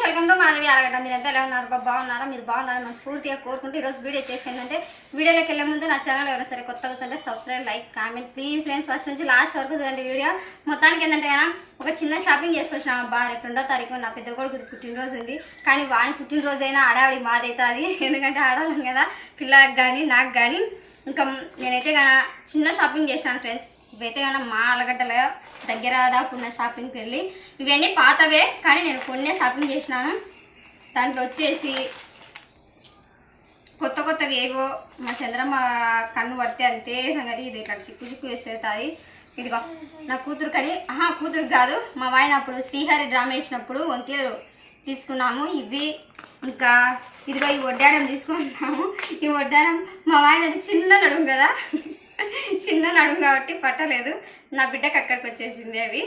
Friends, welcome to Madhavi Allagadda. మీరు ఎంత ఎలా ఉన్నారు? బాగున్నారా? మీరు బాగున్నారా? మనం స్ఫూర్తిగా కోరుకుంటూ ఈరోజు వీడియో చేసేందంటే, వీడియోలోకి వెళ్ళే ముందు నా ఛానల్ ఎవరైనా సరే కొత్తగా చూస్తే subscribe, like, comment please friends. First నుంచి లాస్ట్ వరకు చూడండి వీడియో. మొత్తానికి ఏంటంటే కదా ఒక చిన్న షాపింగ్ చేసుకొచ్చిన రేపు 2వ తారీఖు నా పెద్ద కొడుకు పుట్టినరోజు ఉంది. కానీ వాని పుట్టినరోజు అయినా ఆడావిడి మాదైతే అది, ఎందుకంటే ఆడవాళ్ళం కదా పిల్లలకు కానీ నాకు కానీ. ఇంకా నేనైతే కదా చిన్న షాపింగ్ చేసినాను ఫ్రెండ్స్. ఇవైతే కదా మా అలగడ్డల దగ్గర దాకా ఉన్న షాపింగ్కి వెళ్ళి, ఇవన్నీ పాతవే కానీ నేను కొన్నే షాపింగ్ చేసినాను. దాంట్లో వచ్చేసి కొత్త కొత్తవి ఏవో మా చంద్రమ్మ కన్ను పడితే అంతే సంగతి. ఇది ఇక్కడ చిక్కు చిక్కు వేసి పెడతాది. ఇదిగో నా కూతురు కానీ కూతురు కాదు, మా ఆయన అప్పుడు శ్రీహరి డ్రామా వేసినప్పుడు వంకీలు తీసుకున్నాము ఇవి. ఇంకా ఇదిగో ఈ వడ్డానం తీసుకుంటున్నాము. ఈ వడ్డానం మా ఆయనది చిన్న నడుము కదా, చిన్న నడుము కాబట్టి పట్టలేదు. నా బిడ్డకి అక్కడికి వచ్చేసింది అవి.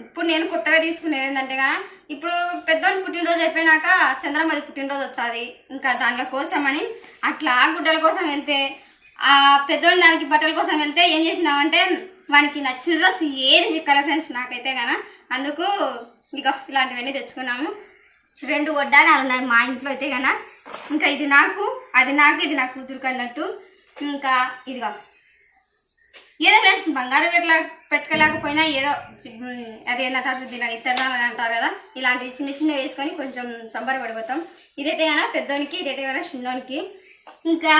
ఇప్పుడు నేను కొత్తగా తీసుకునేది ఏంటంటే ఇప్పుడు పెద్దోళ్ళు పుట్టినరోజు అయిపోయినాక చంద్రమ్మది పుట్టినరోజు వచ్చాది. ఇంకా దాంట్లో కోసమని అట్లా గుడ్డల కోసం వెళ్తే, ఆ పెద్దోళ్ళు దానికి బట్టల కోసం వెళ్తే ఏం చేసినామంటే వానికి నచ్చిన డ్రెస్ ఏది చిక్కాలి ఫ్రెండ్స్ నాకైతే కదా. అందుకు ఇక ఇలాంటివన్నీ తెచ్చుకున్నాము. 2 వడ్డానాలు ఉన్నాయి మా ఇంట్లో అయితే కదా. ఇంకా ఇది నాకు, అది నాకు, ఇది నా కూతురుకు అన్నట్టు. ఇంకా ఇదిగా ఏదో ఫ్రెండ్స్ బంగారం ఎట్లా పెట్టుకోలేకపోయినా ఏదో అదేంటారు దీని ఇత్తడాలని అంటారు కదా, ఇలాంటివి చిన్న చిన్న వేసుకొని కొంచెం సంబరపడిపోతాం. ఇదైతే కదా పెద్దోనికి, ఇదైతే కదా చిన్నోనికి. ఇంకా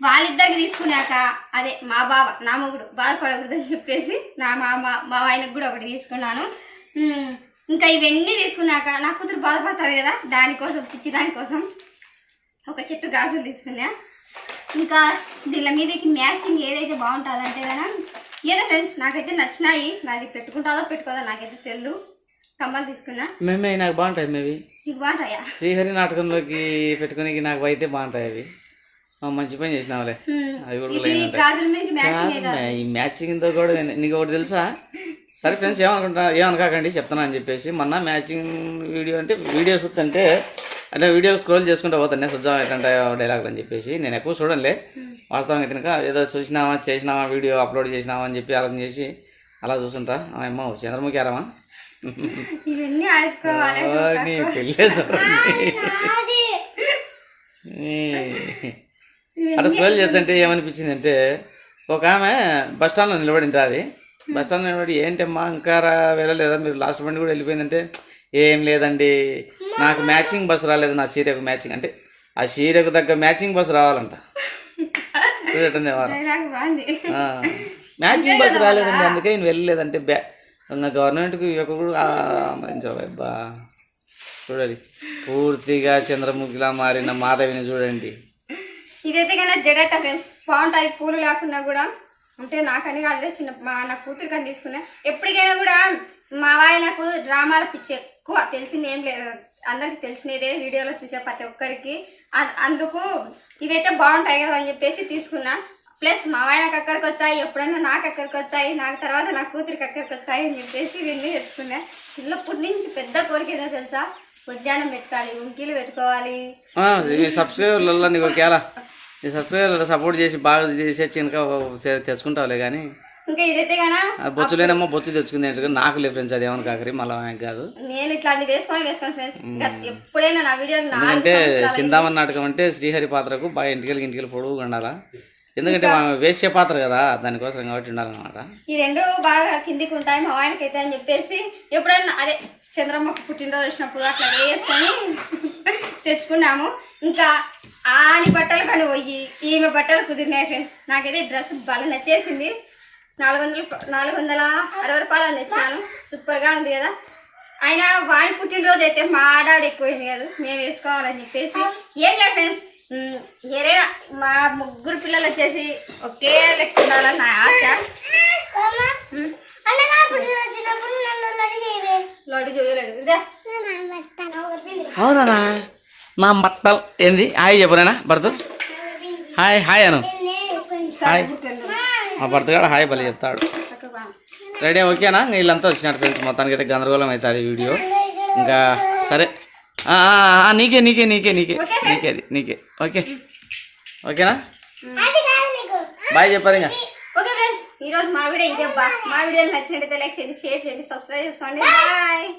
వాళ్ళిద్దరికి తీసుకున్నాక అదే మా బావ నా మొగుడు బాధపడకూడదని చెప్పేసి మా ఆయనకు కూడా ఒకటి తీసుకున్నాను. ఇంకా ఇవన్నీ తీసుకున్నాక నా కూతురు బాధపడతారు కదా, దానికోసం పిచ్చి దానికోసం ఒక చెట్టు గాజులు తీసుకున్నా. ఇంకా దీళ్ళ మీదకి మ్యాచింగ్ ఏదైతే బాగుంటుందో అంటే కదా ఏదో ఫ్రెండ్స్ నాకైతే నచ్చినాయి. నాది పెట్టుకుంటుందో పెట్టుకోదో నాకైతే తెలియదు. కమ్మలు తీసుకున్నా. మేమే నాకు బాగుంటాయి. మేవి నీకు బాగుంటాయా? శ్రీహరి నాటకంలోకి పెట్టుకుని నాకు అయితే బాగుంటాయి అవి. మంచి పని చేసినావులే. అవి కూడా గాజుల మీదకి మ్యాచింగ్. ఈ మ్యాచింగ్ తో కూడా నీకు ఒకటి తెలుసా? సరే ఫ్రెండ్స్ ఏమనుకోకండి చెప్తాను అని చెప్పేసి. మొన్న మ్యాచింగ్ వీడియో అంటే వీడియో షూట్స్ అంటే వీడియో స్క్రోల్ చేసుకుంటూ పోతాను సుజ్జా ఏంటంటే డైలాగ్ అని చెప్పేసి. నేను ఎక్కువ చూడలే వాస్తవంగా తినక ఏదో చూసినామా చేసినామా వీడియో అప్లోడ్ చేసినామా అని చెప్పి ఆలోచన చేసి అలా చూస్తుంటా. అమ్మ చంద్రముఖి ఆరామా నీ పెళ్ళే అట్లా స్క్రోల్ చేస్తుంటే ఏమనిపించింది అంటే ఒక ఆమె బస్ స్టాండ్లో నిలబడింది. అది బస్ స్టాండ్లో నిలబడి ఏంటమ్మా ఇంకా వెళ్ళలేదా మీరు, లాస్ట్ బండి కూడా వెళ్ళిపోయిందంటే ఏం లేదండి నాకు మ్యాచింగ్ బస్సు రాలేదు, నా చీరకు మ్యాచింగ్ అంటే ఆ చీరకు తగ్గ మ్యాచింగ్ బస్సు రావాలంట. చూడటండి మ్యాచింగ్ బస్సు రాలేదండి అందుకే నేను వెళ్ళలేదంటే గవర్నమెంట్కి కూడా బా చూడండి పూర్తిగా చంద్రముఖిలా మారిన మాధవిని చూడండి. ఇదైతే కన్నా జడట ఫ్రెండ్స్ బాగుంటాయి పూలు లేకుండా కూడా. అంటే నాకని కాదు నా కూతురు కానీ తీసుకున్నా. ఎప్పటికైనా కూడా మా ఆయనకు డ్రామాల పిచ్చి ఎక్కువ, తెలిసింది ఏం లేదు, అందరికి తెలిసినదే వీడియోలో చూసే ప్రతి ఒక్కరికి. అందుకు ఇవైతే బాగుంటాయి కదా అని చెప్పేసి తీసుకున్నా. ప్లస్ మా ఆయనకు అక్కడికి వచ్చాయి, ఎప్పుడైనా నాకు అక్కడికి వచ్చాయి, నాకు తర్వాత నా కూతురికి అక్కడికి వచ్చాయి అని చెప్పేసి ఇవన్నీ తెచ్చుకున్నా. చిన్నప్పటి నుంచి పెద్ద కోరిక ఏదో తెలుసా, ఉద్యానం పెట్టాలి, ఉంకీలు పెట్టుకోవాలి. సబ్స్క్రైబర్లలో నీకు ఒకేలా ఈ సబ్స్క్రైబర్ సపోర్ట్ చేసి బాగా చేసి ఇంకా తెచ్చుకుంటావులే. కానీ ఇంకా ఇదైతే కదా బొచ్చులేనమ్మా బొచ్చు తెచ్చుకుంది అంటే నాకు లేదు ఫ్రెండ్స్. అది ఏమన్నా కాకరి మళ్ళీ కాదు. నేను ఇట్లాంటి వేసుకొని ఫ్రెండ్స్ ఎప్పుడైనా నా వీడియో. ఎందుకంటే సిందామన్ నాటకం అంటే శ్రీహరి పాత్రకు బాగా ఇంటికి పొడుగు ఉండాలా, ఎందుకంటే వేసే పాత్ర కదా దానికోసం కాబట్టి ఉండాలన్నమాట. ఈ 2 బాగా కిందికి ఉంటాయి మా ఆయనకి అయితే అని చెప్పేసి ఎప్పుడైనా అదే చంద్రమ్మకు పుట్టినరోజు వచ్చినప్పుడు అట్లా వేయచ్చని తెచ్చుకున్నాము. ఇంకా ఆని బట్టలు కానీ పోయి ఈమె బట్టలు కుదిరినాయి ఫ్రెండ్స్. నాకైతే డ్రెస్ బాగా నచ్చేసింది. 460 రూపాయలు తెచ్చాను. సూపర్గా ఉంది కదా. అయినా వాడి పుట్టినరోజు అయితే మా ఆడాడు ఎక్కువైంది కదా, మేము వేసుకోవాలని చెప్పేసి. ఏం లేదు ఫ్రెండ్స్, ఏదైనా మా 3 పిల్లలు వచ్చేసి ఒకే లెక్క ఉండాలని నా ఆశ. లడ్డు చేయలేదు ఇదే అవునా నా బట్టలు ఏంది. హాయ్ చెప్పరేనా భర్త, హాయ్ హాయ్ అను. హాయ్ మా భర్త కూడా హాయ్ భలే చెప్తాడు. రెడీ ఓకేనా? వీళ్ళంతా వచ్చినారు ఫ్రెండ్స్. మొత్తానికి అయితే గందరగోళం అవుతుంది వీడియో. ఇంకా సరే నీకే నీకే నీకే నీకే నీకే అది నీకే ఓకే ఓకేనా? బాయ్ చెప్పారు ఇంకా. ఓకే ఫ్రెండ్స్, ఈరోజు మా వీడియో ఇదే. మా వీడియోలు నచ్చినట్టయితే లైక్ చేయండి, షేర్ చేయండి, సబ్స్క్రైబ్ చేసుకోండి. బాయ్.